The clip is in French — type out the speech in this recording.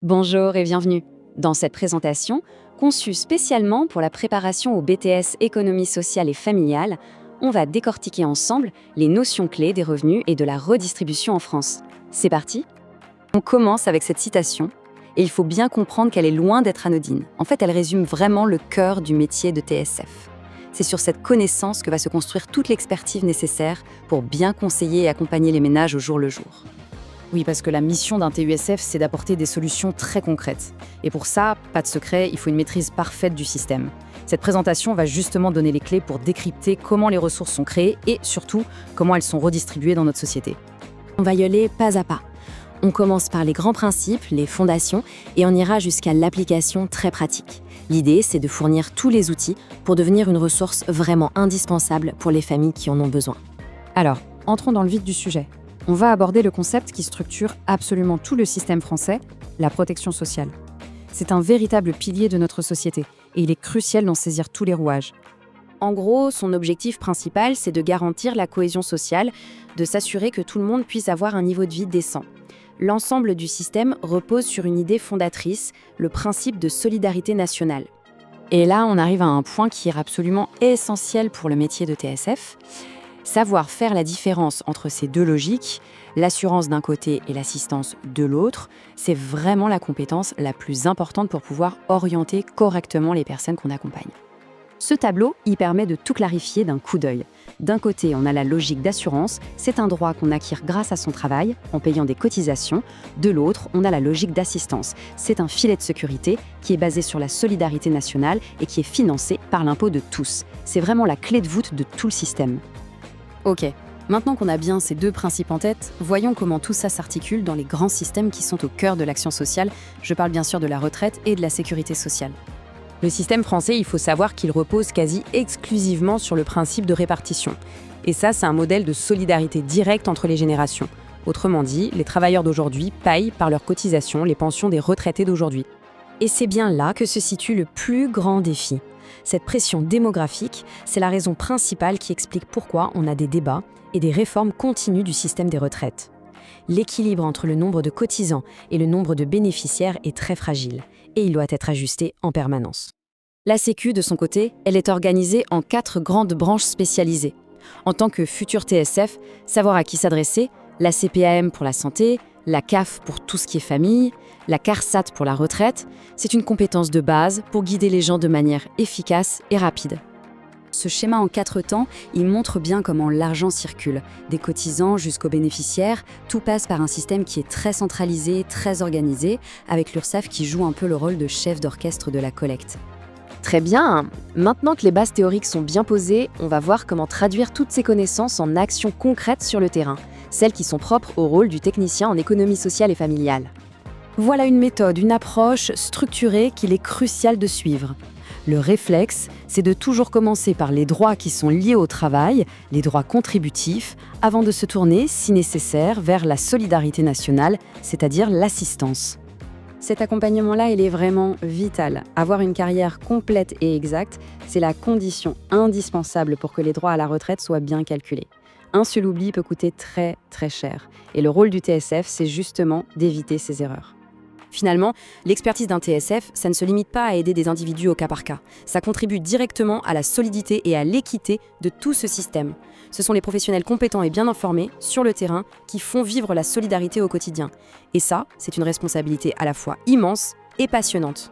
Bonjour et bienvenue. Dans cette présentation, conçue spécialement pour la préparation au BTS Économie sociale et familiale, on va décortiquer ensemble les notions clés des revenus et de la redistribution en France. C'est parti? On commence avec cette citation, et il faut bien comprendre qu'elle est loin d'être anodine. En fait, elle résume vraiment le cœur du métier de TSF. C'est sur cette connaissance que va se construire toute l'expertise nécessaire pour bien conseiller et accompagner les ménages au jour le jour. Oui, parce que la mission d'un TUSF, c'est d'apporter des solutions très concrètes. Et pour ça, pas de secret, il faut une maîtrise parfaite du système. Cette présentation va justement donner les clés pour décrypter comment les ressources sont créées et surtout comment elles sont redistribuées dans notre société. On va y aller pas à pas. On commence par les grands principes, les fondations, et on ira jusqu'à l'application très pratique. L'idée, c'est de fournir tous les outils pour devenir une ressource vraiment indispensable pour les familles qui en ont besoin. Alors, entrons dans le vif du sujet. On va aborder le concept qui structure absolument tout le système français, la protection sociale. C'est un véritable pilier de notre société et il est crucial d'en saisir tous les rouages. En gros, son objectif principal, c'est de garantir la cohésion sociale, de s'assurer que tout le monde puisse avoir un niveau de vie décent. L'ensemble du système repose sur une idée fondatrice, le principe de solidarité nationale. Et là, on arrive à un point qui est absolument essentiel pour le métier de TSF. Savoir faire la différence entre ces deux logiques, l'assurance d'un côté et l'assistance de l'autre, c'est vraiment la compétence la plus importante pour pouvoir orienter correctement les personnes qu'on accompagne. Ce tableau, il permet de tout clarifier d'un coup d'œil. D'un côté, on a la logique d'assurance, c'est un droit qu'on acquiert grâce à son travail, en payant des cotisations. De l'autre, on a la logique d'assistance, c'est un filet de sécurité qui est basé sur la solidarité nationale et qui est financé par l'impôt de tous. C'est vraiment la clé de voûte de tout le système. Ok, maintenant qu'on a bien ces deux principes en tête, voyons comment tout ça s'articule dans les grands systèmes qui sont au cœur de l'action sociale. Je parle bien sûr de la retraite et de la sécurité sociale. Le système français, il faut savoir qu'il repose quasi exclusivement sur le principe de répartition. Et ça, c'est un modèle de solidarité directe entre les générations. Autrement dit, les travailleurs d'aujourd'hui payent par leurs cotisations les pensions des retraités d'aujourd'hui. Et c'est bien là que se situe le plus grand défi. Cette pression démographique, c'est la raison principale qui explique pourquoi on a des débats et des réformes continues du système des retraites. L'équilibre entre le nombre de cotisants et le nombre de bénéficiaires est très fragile et il doit être ajusté en permanence. La Sécu, de son côté, elle est organisée en 4 grandes branches spécialisées. En tant que futur TSF, savoir à qui s'adresser, la CPAM pour la santé, la CAF pour tout ce qui est famille, la CARSAT pour la retraite, c'est une compétence de base pour guider les gens de manière efficace et rapide. Ce schéma en 4 temps, il montre bien comment l'argent circule. Des cotisants jusqu'aux bénéficiaires, tout passe par un système qui est très centralisé, très organisé, avec l'URSSAF qui joue un peu le rôle de chef d'orchestre de la collecte. Très bien. Maintenant que les bases théoriques sont bien posées, on va voir comment traduire toutes ces connaissances en actions concrètes sur le terrain, celles qui sont propres au rôle du technicien en économie sociale et familiale. Voilà une méthode, une approche structurée qu'il est crucial de suivre. Le réflexe, c'est de toujours commencer par les droits qui sont liés au travail, les droits contributifs, avant de se tourner, si nécessaire, vers la solidarité nationale, c'est-à-dire l'assistance. Cet accompagnement-là, il est vraiment vital. Avoir une carrière complète et exacte, c'est la condition indispensable pour que les droits à la retraite soient bien calculés. Un seul oubli peut coûter très très cher. Et le rôle du TSF, c'est justement d'éviter ces erreurs. Finalement, l'expertise d'un TSF, ça ne se limite pas à aider des individus au cas par cas. Ça contribue directement à la solidité et à l'équité de tout ce système. Ce sont les professionnels compétents et bien informés, sur le terrain, qui font vivre la solidarité au quotidien. Et ça, c'est une responsabilité à la fois immense et passionnante.